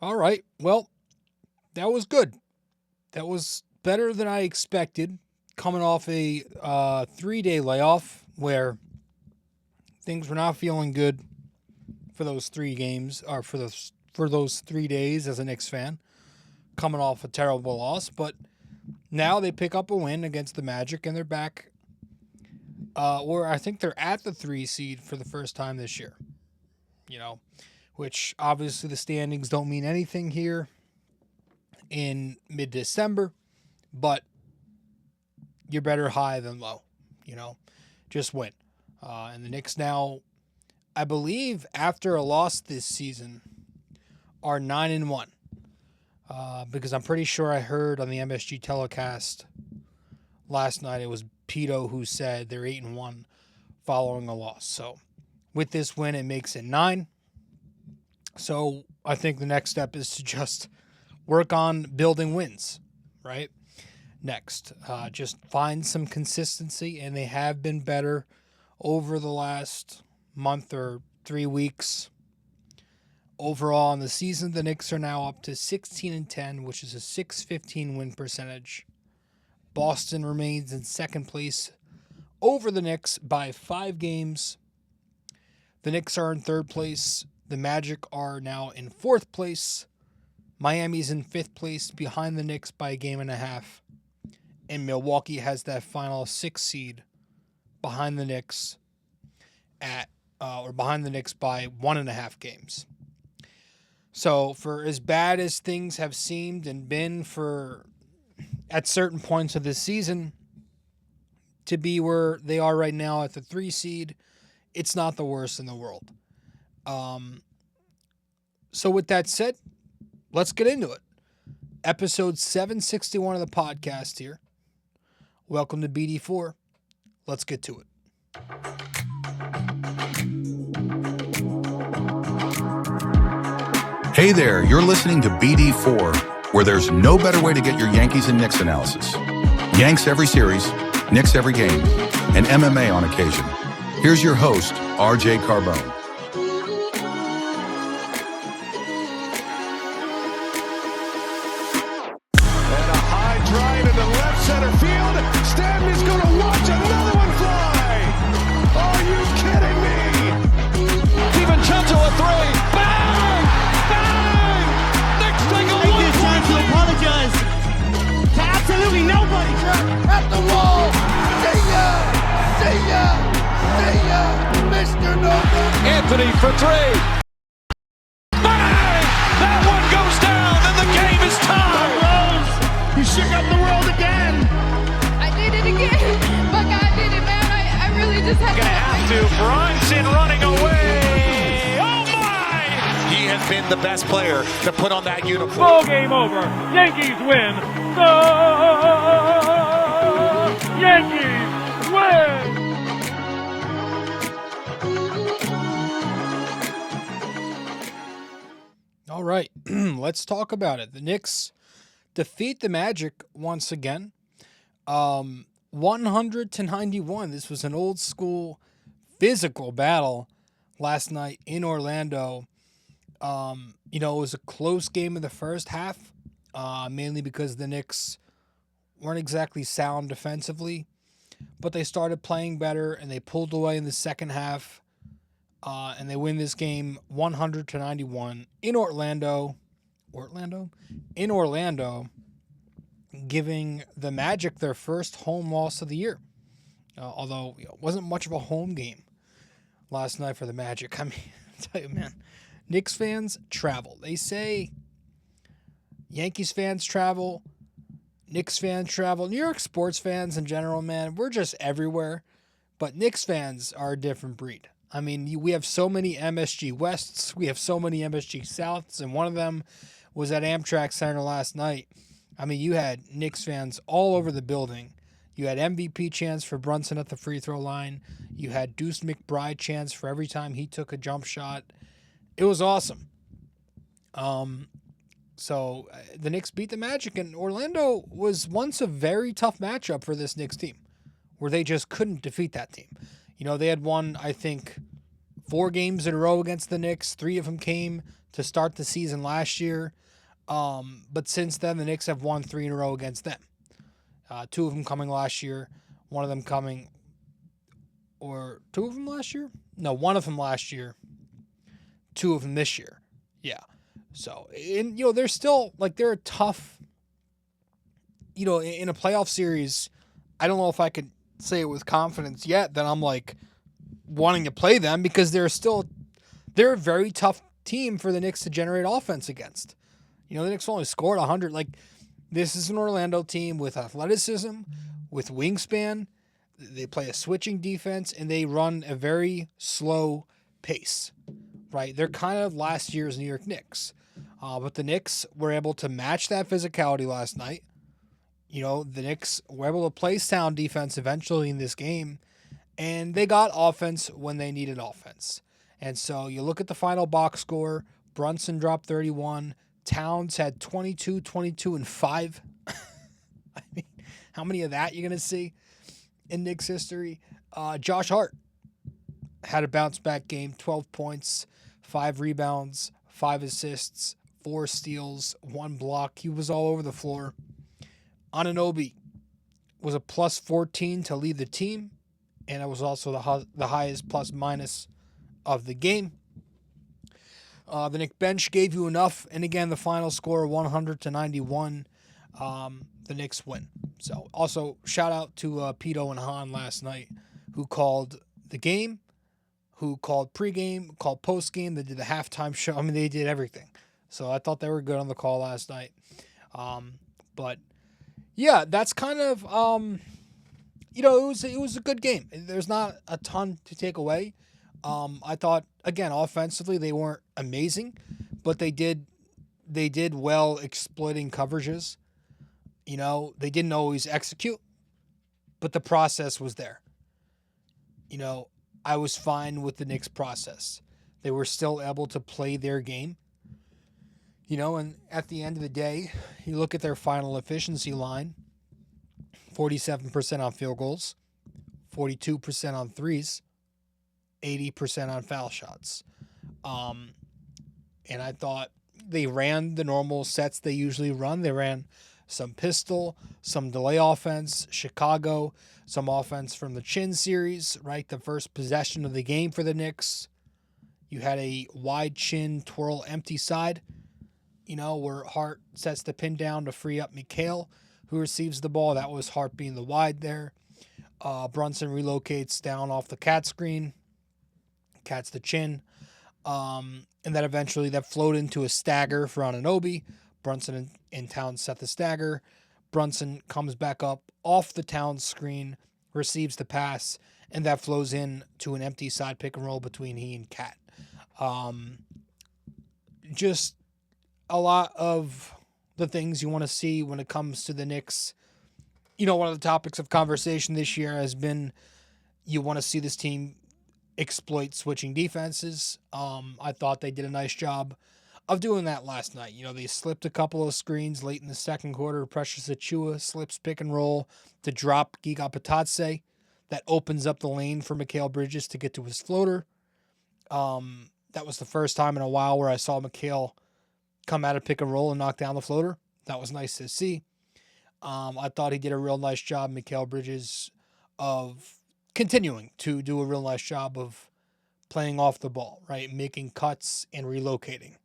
All right. Well, that was good. That was better than I expected. Coming off a 3-day layoff where things were not feeling good for those 3 games, or for those 3 days as a Knicks fan, coming off a terrible loss. But now they pick up a win against the Magic, and they're back. Or I think they're at the 3 seed for the first time this year. Which obviously the standings don't mean anything here in mid-December, but you're better high than low. Just win. And the Knicks now, I believe, after a loss this season, are 9-1. Because I'm pretty sure I heard on the MSG telecast last night, it was Pito who said they're 8-1 following a loss. So with this win, it makes it 9. So I think the next step is to just work on building wins, right? Next, just find some consistency, and they have been better over the last month or 3 weeks. Overall in the season, the Knicks are now up to 16-10, which is a .615 win percentage. Boston remains in second place over the Knicks by 5 games. The Knicks are in third place. The Magic are now in fourth place. Miami's in fifth place behind the Knicks by a game and a half. And Milwaukee has that final 6 seed behind the Knicks behind the Knicks by 1.5 games. So for as bad as things have seemed and been at certain points of this season, to be where they are right now at the 3 seed, it's not the worst in the world. So with that said, let's get into it. Episode 761 of the podcast here. Welcome to BD4. Let's get to it. Hey there, you're listening to BD4, where there's no better way to get your Yankees and Knicks analysis. Yanks every series, Knicks every game, and MMA on occasion. Here's your host, RJ Carbone. And a high drive into left center field. Stanley's going to watch another one fly. Are you kidding me? DiVincenzo a 3. Bang! Bang! Knicks take a Take this time to apologize to absolutely nobody. At the wall. See ya! See ya! See ya! Mr. Nova. Anthony for 3. Bang! That one goes down and the game is tied. Rose, you shook up the world again. I did it again. But God did it, man. I really just had Gonna have to. Brunson running away. Oh my! He has been the best player to put on that uniform. Ball game over. Yankees win. The Yankees win. All right, let's talk about it. The Knicks defeat the Magic once again, 100-91. This was an old school physical battle last night in Orlando. It was a close game in the first half, mainly because the Knicks weren't exactly sound defensively, but they started playing better and they pulled away in the second half. And they win this game 100-91 in Orlando, giving the Magic their first home loss of the year. Although it wasn't much of a home game last night for the Magic. I mean, I'll tell you, man, Knicks fans travel. They say Yankees fans travel, Knicks fans travel, New York sports fans in general, man, we're just everywhere. But Knicks fans are a different breed. I mean, we have so many MSG Wests, we have so many MSG Souths, and one of them was at Amtrak Center last night. I mean, you had Knicks fans all over the building. You had MVP chants for Brunson at the free throw line. You had Deuce McBride chants for every time he took a jump shot. It was awesome. So the Knicks beat the Magic, and Orlando was once a very tough matchup for this Knicks team, where they just couldn't defeat that team. They had won, I think, 4 games in a row against the Knicks. 3 of them came to start the season last year. But since then, the Knicks have won 3 in a row against them. 2 of them coming last year. One of them coming, or 2 of them last year? No, 1 of them last year. 2 of them this year. Yeah. So, and, they're still, they're a tough, in a playoff series, I don't know if I could say it with confidence yet that I'm, wanting to play them, because they're a very tough team for the Knicks to generate offense against. The Knicks only scored 100. This is an Orlando team with athleticism, with wingspan. They play a switching defense, and they run a very slow pace, right? They're kind of last year's New York Knicks. But the Knicks were able to match that physicality last night. The Knicks were able to play sound defense eventually in this game, and they got offense when they needed offense. And so you look at the final box score, Brunson dropped 31, Towns had 22, 22, and 5. I mean, how many of that you're going to see in Knicks history? Josh Hart had a bounce-back game, 12 points, 5 rebounds, 5 assists, 4 steals, 1 block. He was all over the floor. Anunoby was a plus 14 to lead the team, and it was also the highest plus-minus of the game. The Knicks bench gave you enough, and again, the final score 100-91. The Knicks win. So, also shout out to Pito and Han last night, who called the game, who called pregame, called postgame. They did the halftime show. I mean, they did everything. So I thought they were good on the call last night. But yeah, that's kind of it was a good game. There's not a ton to take away. I thought, again, offensively they weren't amazing, but they did well exploiting coverages. They didn't always execute, but the process was there. I was fine with the Knicks process. They were still able to play their game. And at the end of the day, you look at their final efficiency line, 47% on field goals, 42% on threes, 80% on foul shots. And I thought they ran the normal sets they usually run. They ran some pistol, some delay offense, Chicago, some offense from the chin series, right? The first possession of the game for the Knicks. You had a wide chin twirl empty side, where Hart sets the pin down to free up Mikal, who receives the ball. That was Hart being the wide there. Brunson relocates down off the cat screen, cats the chin. And then eventually that flowed into a stagger for Anunoby. Brunson and Towns set the stagger. Brunson comes back up off the Towns screen, receives the pass, and that flows in to an empty side pick and roll between he and Cat. Just a lot of the things you want to see when it comes to the Knicks. One of the topics of conversation this year has been you want to see this team exploit switching defenses. I thought they did a nice job of doing that last night. They slipped a couple of screens late in the second quarter. Precious Achiuwa slips pick and roll to drop Giga Patadze. That opens up the lane for Mikal Bridges to get to his floater. That was the first time in a while where I saw Mikal come out of pick and roll and knock down the floater. That was nice to see. I thought he did a real nice job, Mikal Bridges, of continuing to do a real nice job of playing off the ball, right? Making cuts and relocating.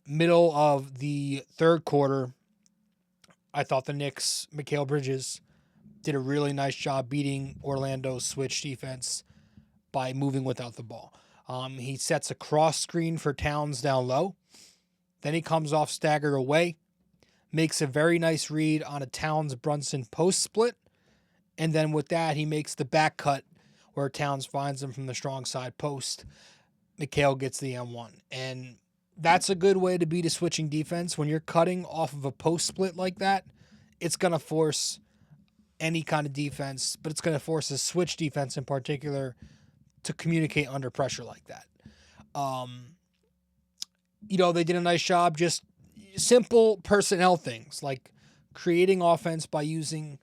Middle of the third quarter, I thought the Knicks, Mikal Bridges, did a really nice job beating Orlando's switch defense by moving without the ball. He sets a cross screen for Towns down low. Then he comes off staggered away, makes a very nice read on a Towns-Brunson post split, and then with that, he makes the back cut where Towns finds him from the strong side post. Mikal gets the M1. And that's a good way to beat a switching defense. When you're cutting off of a post split like that, it's going to force any kind of defense, but it's going to force a switch defense in particular to communicate under pressure like that. They did a nice job, just simple personnel things like creating offense by using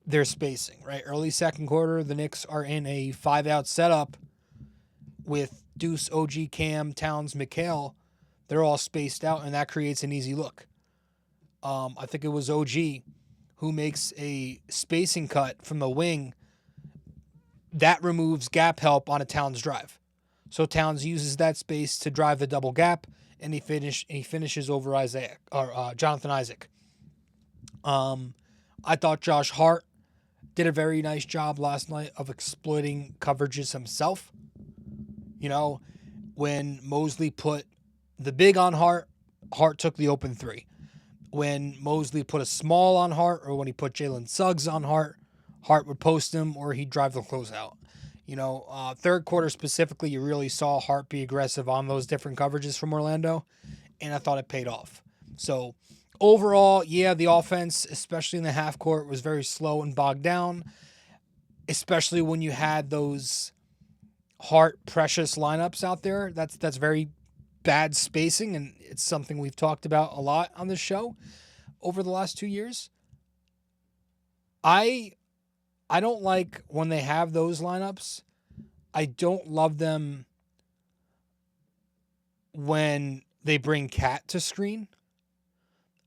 their spacing, right? Early second quarter, the Knicks are in a 5-out setup with Deuce, OG, Cam, Towns, Mikhail, they're all spaced out, and that creates an easy look. I think it was OG who makes a spacing cut from the wing that removes gap help on a Towns drive. So Towns uses that space to drive the double gap, and he finishes over Jonathan Isaac. I thought Josh Hart did a very nice job last night of exploiting coverages himself. You know, when Mosley put the big on Hart, Hart took the open three. When Mosley put a small on Hart, or when he put Jalen Suggs on Hart, Hart would post him or he'd drive the closeout. You know, third quarter specifically, you really saw Hart be aggressive on those different coverages from Orlando, and I thought it paid off. So overall, yeah, the offense, especially in the half court, was very slow and bogged down, especially when you had those Hart Precious lineups out there. That's very bad spacing, and it's something we've talked about a lot on this show over the last 2 years. I don't like when they have those lineups. I don't love them when they bring Cat to screen.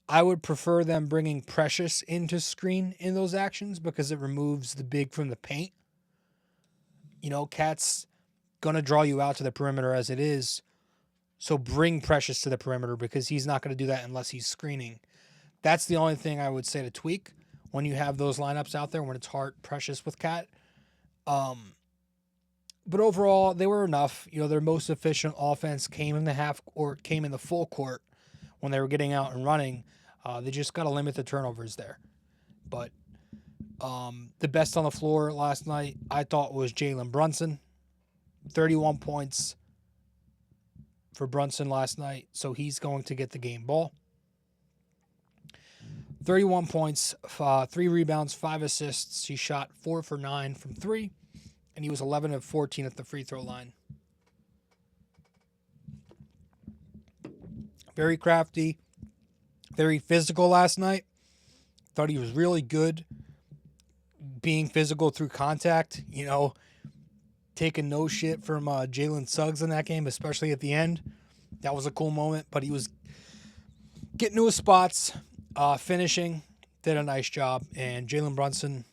I would prefer them bringing Precious into screen in those actions because it removes the big from the paint. You know, Cat's going to draw you out to the perimeter as it is. So bring Precious to the perimeter because he's not going to do that unless he's screening. That's the only thing I would say to tweak when you have those lineups out there, when it's Hart, Precious with Cat. But overall, they were enough. You know, their most efficient offense came in the full court when they were getting out and running. They just got to limit the turnovers there. But the best on the floor last night, I thought, was Jalen Brunson. 31 points for Brunson last night, so he's going to get the game ball. 31 points, 3 rebounds, 5 assists. He shot 4 for 9 from 3, and he was 11 of 14 at the free throw line. Very crafty, very physical last night. Thought he was really good being physical through contact, you know, taking no shit from Jalen Suggs in that game, especially at the end. That was a cool moment, but he was getting to his spots, finishing, did a nice job, and Jalen Brunson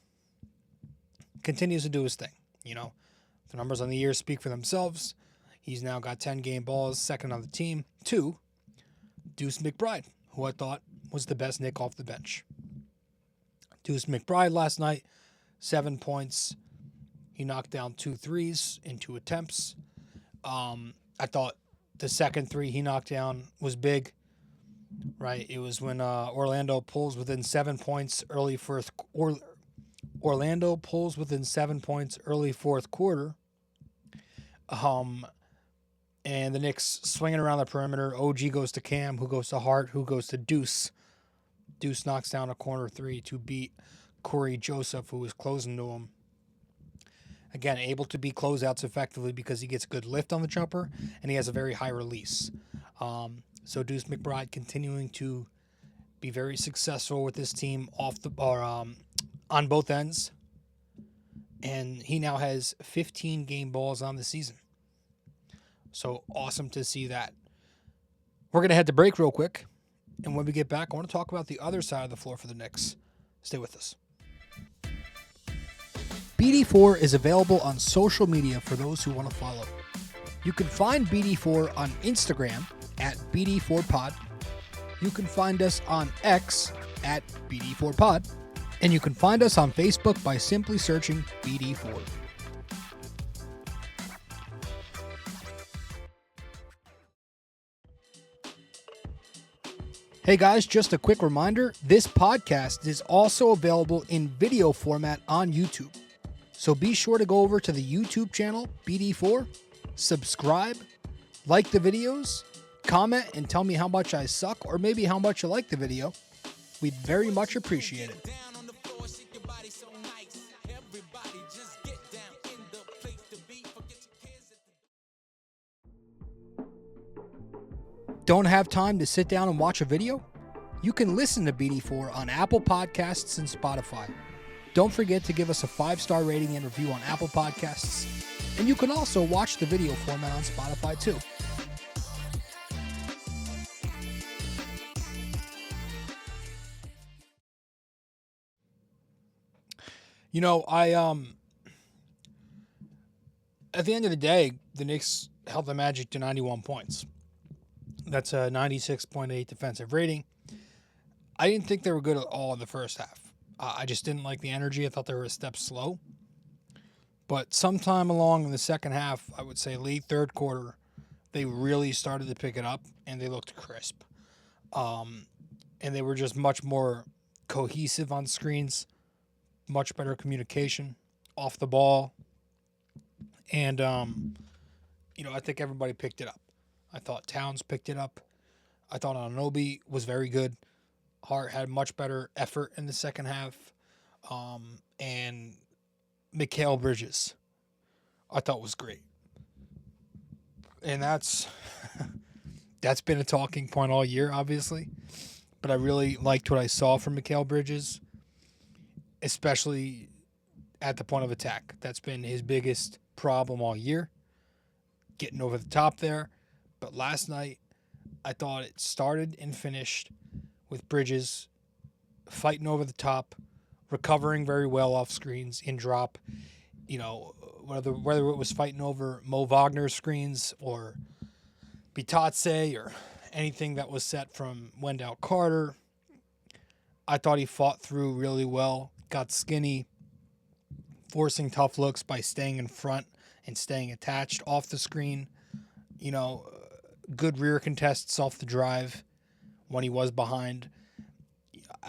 continues to do his thing. You know, the numbers on the year speak for themselves. He's now got 10 game balls, second on the team, to Deuce McBride, who I thought was the best Knick off the bench. Deuce McBride last night, 7 points. He knocked down 2 threes in 2 attempts. I thought the second three he knocked down was big, right? It was when Orlando pulls within 7 points early fourth quarter. And the Knicks swinging around the perimeter. OG goes to Cam, who goes to Hart, who goes to Deuce. Deuce knocks down a corner 3 to beat Corey Joseph, who was closing to him. Again, able to be closeouts effectively because he gets good lift on the jumper and he has a very high release. So Deuce McBride continuing to be very successful with this team on both ends. And he now has 15 game balls on the season. So awesome to see that. We're going to head to break real quick. And when we get back, I want to talk about the other side of the floor for the Knicks. Stay with us. BD4 is available on social media for those who want to follow. You can find BD4 on Instagram at BD4Pod. You can find us on X at BD4Pod. And you can find us on Facebook by simply searching BD4. Hey guys, just a quick reminder, this podcast is also available in video format on YouTube. So be sure to go over to the YouTube channel, BD4, subscribe, like the videos, comment, and tell me how much I suck or maybe how much you like the video. We'd very much appreciate it. Don't have time to sit down and watch a video? You can listen to BD4 on Apple Podcasts and Spotify. Don't forget to give us a 5-star rating and review on Apple Podcasts. And you can also watch the video format on Spotify too. You know, at the end of the day, the Knicks held the Magic to 91 points. That's a 96.8 defensive rating. I didn't think they were good at all in the first half. I just didn't like the energy. I thought they were a step slow. But sometime along in the second half, I would say late third quarter, they really started to pick it up, and they looked crisp. And they were just much more cohesive on screens, much better communication off the ball. And, I think everybody picked it up. I thought Towns picked it up. I thought Anunoby was very good. Hart had much better effort in the second half. And Mikal Bridges, I thought was great. And that's been a talking point all year, obviously. But I really liked what I saw from Mikal Bridges, especially at the point of attack. That's been his biggest problem all year, getting over the top there. But last night, I thought it started and finished with Bridges fighting over the top, recovering very well off screens in drop. Whether it was fighting over Mo Wagner screens or Bitadze or anything that was set from Wendell Carter, I thought he fought through really well, got skinny, forcing tough looks by staying in front and staying attached off the screen. Good rear contests off the drive when he was behind.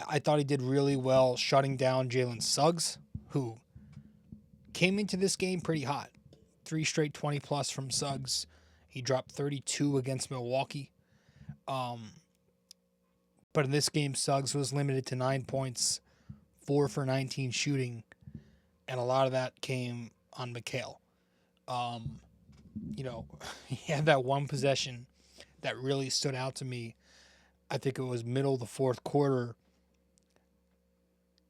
I thought he did really well shutting down Jalen Suggs, who came into this game pretty hot. 3 straight 20-plus from Suggs. He dropped 32 against Milwaukee. But in this game, Suggs was limited to 9 points, 4 for 19 shooting, and a lot of that came on Mikal. He had that one possession that really stood out to me. I think it was middle of the fourth quarter.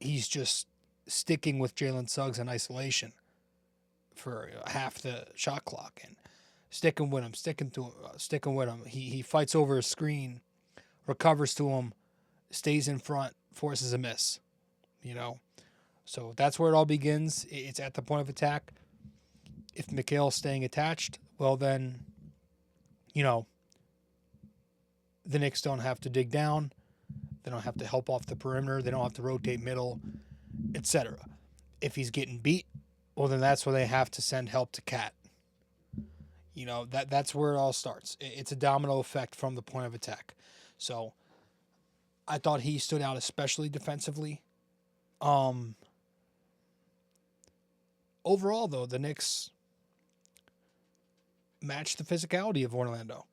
He's just sticking with Jalen Suggs in isolation for half the shot clock and sticking with him. He fights over a screen, recovers to him, stays in front, forces a miss. So that's where it all begins. It's at the point of attack. If Mikal's staying attached, well then, the Knicks don't have to dig down. They don't have to help off the perimeter. They don't have to rotate middle, etc. If he's getting beat, well then that's where they have to send help to Cat. That's where it all starts. It's a domino effect from the point of attack. So I thought he stood out especially defensively. Overall, though, the Knicks matched the physicality of Orlando.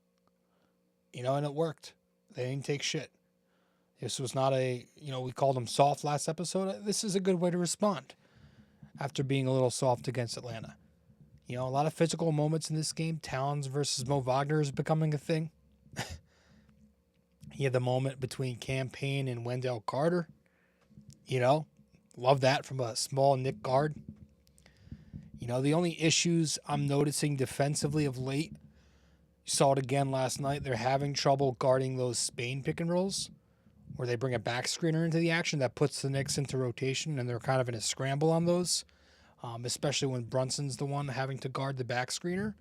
And it worked. They didn't take shit. This was not we called them soft last episode. This is a good way to respond after being a little soft against Atlanta. A lot of physical moments in this game. Towns versus Mo Wagner is becoming a thing. He had the moment between Cam Payne and Wendell Carter. Love that from a small Knick guard. The only issues I'm noticing defensively of late, you saw it again last night, they're having trouble guarding those Spain pick and rolls where they bring a back screener into the action that puts the Knicks into rotation, and they're kind of in a scramble on those, especially when Brunson's the one having to guard the back screener.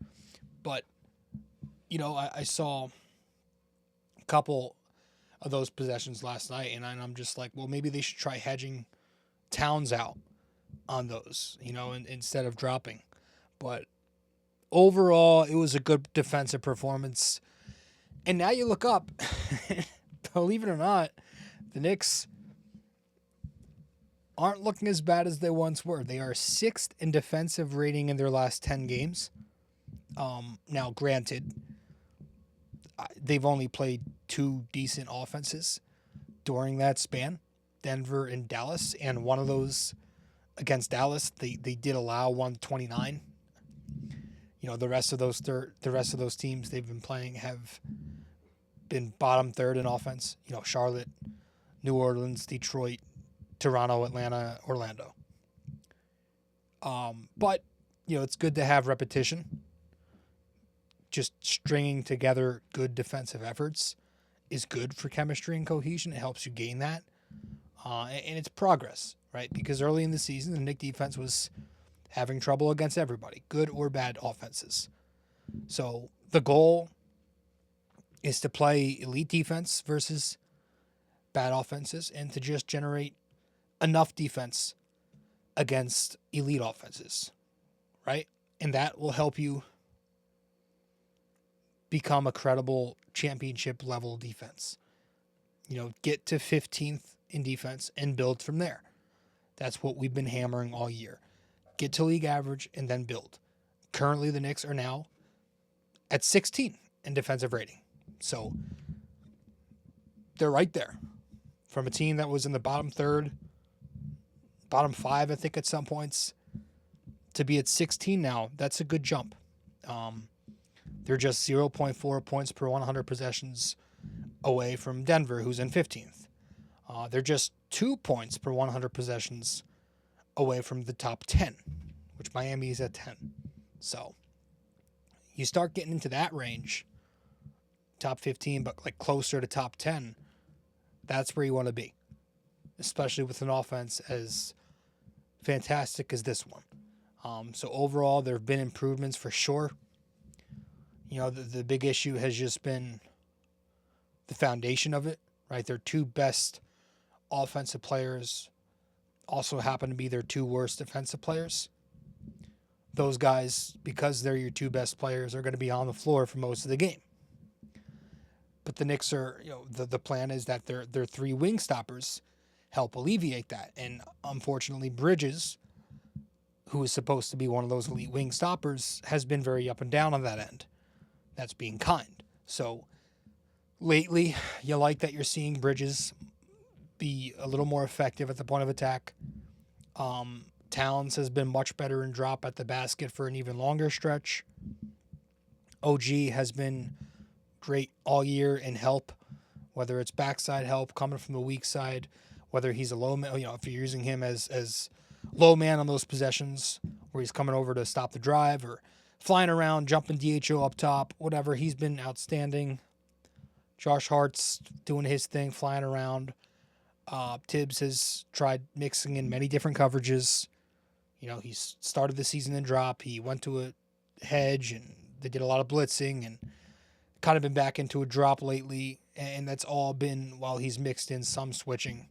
But, I saw a couple of those possessions last night, and I'm just like, well, maybe they should try hedging Towns out on those, instead of dropping. But overall, it was a good defensive performance. And now you look up, believe it or not, the Knicks aren't looking as bad as they once were. They are 6th in defensive rating in their last 10 games. Now, granted, they've only played 2 decent offenses during that span, Denver and Dallas, and one of those against Dallas, they did allow 129. The rest of those teams they've been playing have been bottom third in offense. Charlotte, New Orleans, Detroit, Toronto, Atlanta, Orlando. But it's good to have repetition. Just stringing together good defensive efforts is good for chemistry and cohesion. It helps you gain that. And it's progress, right? Because early in the season, the Knicks defense was having trouble against everybody, good or bad offenses. So the goal is to play elite defense versus bad offenses and to just generate enough defense against elite offenses, right? And that will help you become a credible championship level defense. Get to 15th in defense and build from there. That's what we've been hammering all year. Get to league average and then build. Currently, the Knicks are now at 16 in defensive rating. So they're right there. From a team that was in the bottom third, bottom five, I think, at some points, to be at 16 now, that's a good jump. They're just 0.4 points per 100 possessions away from Denver, who's in 15th. They're just 2 points per 100 possessions away from the top 10, which Miami is at 10. So you start getting into that range, top 15, but like closer to top 10, that's where you want to be, especially with an offense as fantastic as this one. So overall, there have been improvements for sure. The big issue has just been the foundation of it, right? Their two best offensive players also happen to be their two worst defensive players. Those guys, because they're your two best players, are going to be on the floor for most of the game. But the Knicks are, the plan is that their three wing stoppers help alleviate that. And unfortunately, Bridges, who is supposed to be one of those elite wing stoppers, has been very up and down on that end. That's being kind. So lately, you like that you're seeing Bridges be a little more effective at the point of attack. Towns has been much better in drop at the basket for an even longer stretch. OG has been great all year in help, whether it's backside help coming from the weak side, whether he's a low man, if you're using him as low man on those possessions where he's coming over to stop the drive or flying around, jumping DHO up top, whatever. He's been outstanding. Josh Hart's doing his thing, flying around. Tibbs has tried mixing in many different coverages. He's started the season in drop. He went to a hedge, and they did a lot of blitzing, and kind of been back into a drop lately, and that's all been while he's mixed in some switching.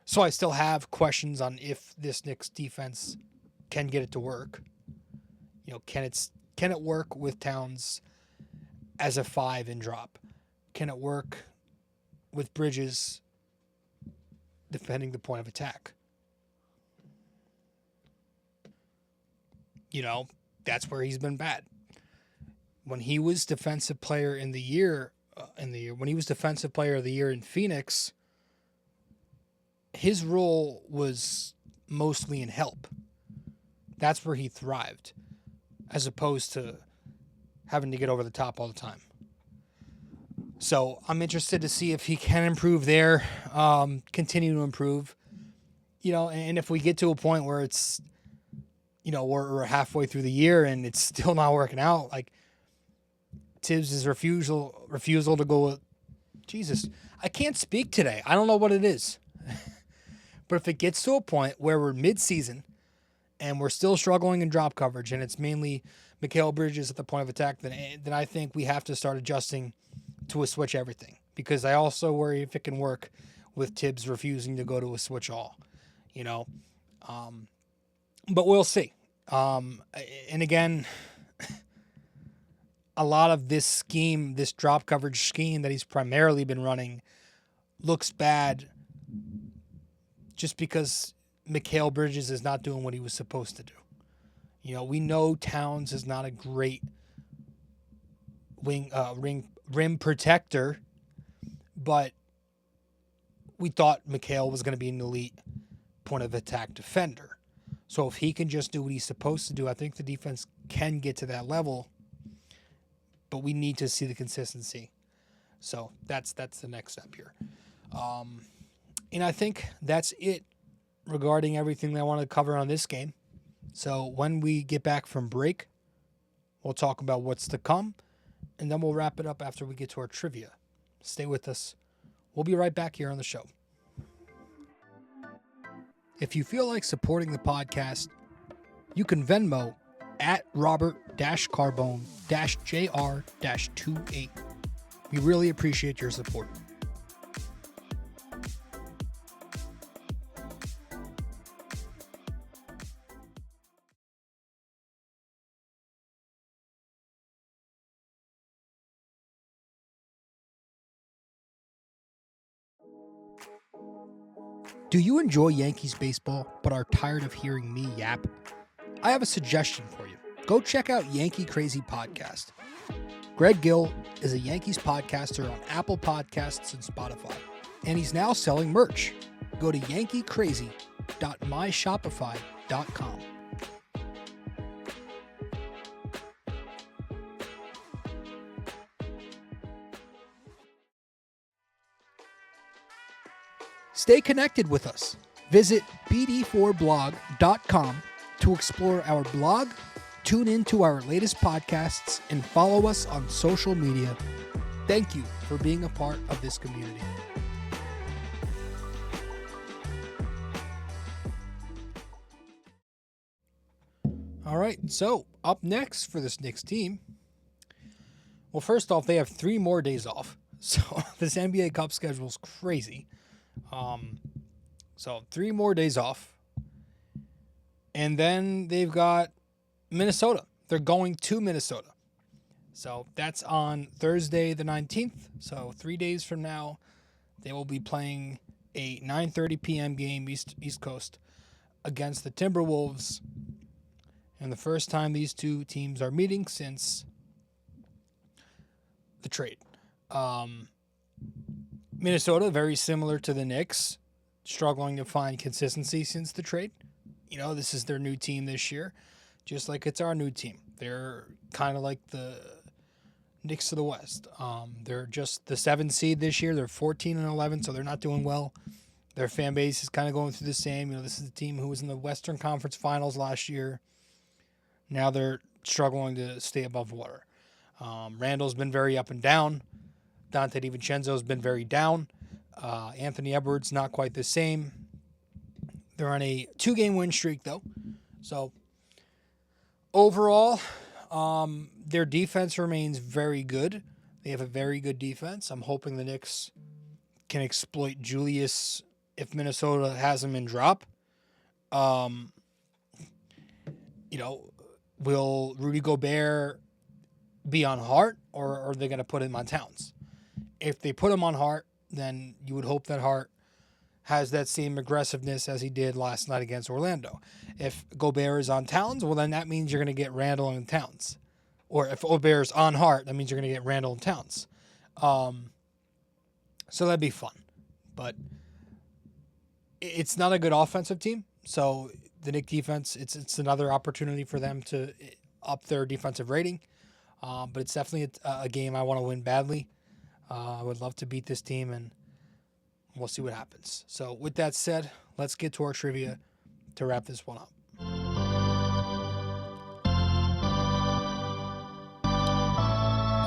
So I still have questions on if this Knicks defense can get it to work. Can it work with Towns as a 5 in drop? Can it work with Bridges defending the point of attack? That's where he's been bad. When he was defensive player in the year, when he was defensive player of the year in Phoenix, his role was mostly in help. That's where he thrived, as opposed to having to get over the top all the time. So I'm interested to see if he can improve there, continue to improve, and if we get to a point where it's, we're halfway through the year and it's still not working out, like Tibbs' refusal to go with, Jesus, I can't speak today. I don't know what it is. But if it gets to a point where we're mid-season and we're still struggling in drop coverage and it's mainly Mikal Bridges at the point of attack, then I think we have to start adjusting to a switch everything. Because I also worry if it can work with Tibbs refusing to go to a switch all, But we'll see. And again, a lot of this scheme, this drop coverage scheme that he's primarily been running, looks bad just because Mikal Bridges is not doing what he was supposed to do. We know Towns is not a great rim protector, but we thought Mikal was going to be an elite point of attack defender. So if he can just do what he's supposed to do, I think the defense can get to that level, but we need to see the consistency. So that's the next step here. And I think that's it regarding everything that I want to cover on this game. So when we get back from break, we'll talk about what's to come, and then we'll wrap it up after we get to our trivia. Stay with us. We'll be right back here on the show. If you feel like supporting the podcast, you can Venmo at Robert-Carbone-JR-28. We really appreciate your support. Do you enjoy Yankees baseball but are tired of hearing me yap? I have a suggestion for you. Go check out Yankee Crazy Podcast. Greg Gill is a Yankees podcaster on Apple Podcasts and Spotify, and he's now selling merch. Go to yankeecrazy.myshopify.com. Stay connected with us. Visit BD4blog.com to explore our blog, tune in to our latest podcasts, and follow us on social media. Thank you for being a part of this community. All right, so up next for this Knicks team. Well, first off, they have 3 more days off. So this NBA Cup schedule is crazy. So 3 more days off. And then they've got Minnesota. They're going to Minnesota. So that's on Thursday the 19th. So 3 days from now, they will be playing a 9:30 p.m. game East Coast against the Timberwolves. And the first time these two teams are meeting since the trade. Minnesota, very similar to the Knicks, struggling to find consistency since the trade. You know, this is their new team this year, just like it's our new team. They're kind of like the Knicks of the West. They're just the 7th seed this year. They're 14-11, so they're not doing well. Their fan base is kind of going through the same. You know, this is the team who was in the Western Conference Finals last year. Now they're struggling to stay above water. Randall's been very up and down. Dante DiVincenzo's been very down. Anthony Edwards, not quite the same. They're on a 2-game win streak, though. So, overall, their defense remains very good. They have a very good defense. I'm hoping the Knicks can exploit Julius if Minnesota has him in drop. Will Rudy Gobert be on Hart, or are they going to put him on Towns? If they put him on Hart, then you would hope that Hart has that same aggressiveness as he did last night against Orlando. If Gobert is on Towns, well, then that means you're going to get Randall and Towns. Or if Gobert is on Hart, that means you're going to get Randall and Towns. So that'd be fun. But it's not a good offensive team. So the Knicks defense, it's another opportunity for them to up their defensive rating. But it's definitely a game I want to win badly. I would love to beat this team, and we'll see what happens. So with that said, let's get to our trivia to wrap this one up.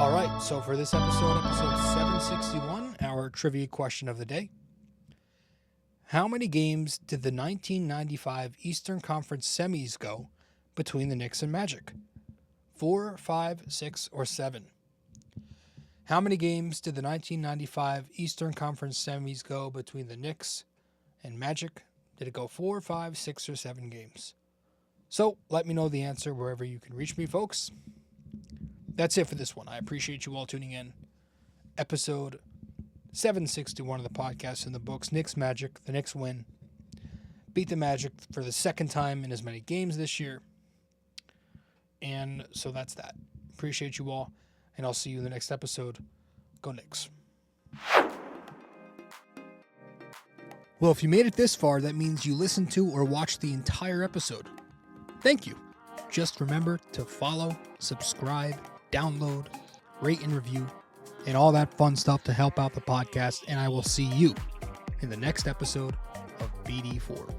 All right, so for this episode 761, our trivia question of the day. How many games did the 1995 Eastern Conference semis go between the Knicks and Magic? 4, 5, 6, or 7? How many games did the 1995 Eastern Conference semis go between the Knicks and Magic? Did it go 4, 5, 6, or 7 games? So let me know the answer wherever you can reach me, folks. That's it for this one. I appreciate you all tuning in. Episode 761 of the podcast in the books. Knicks Magic. The Knicks win. Beat the Magic for the 2nd time in as many games this year. And so that's that. Appreciate you all. And I'll see you in the next episode. Go Knicks. Well, if you made it this far, that means you listened to or watched the entire episode. Thank you. Just remember to follow, subscribe, download, rate and review, and all that fun stuff to help out the podcast. And I will see you in the next episode of BD4.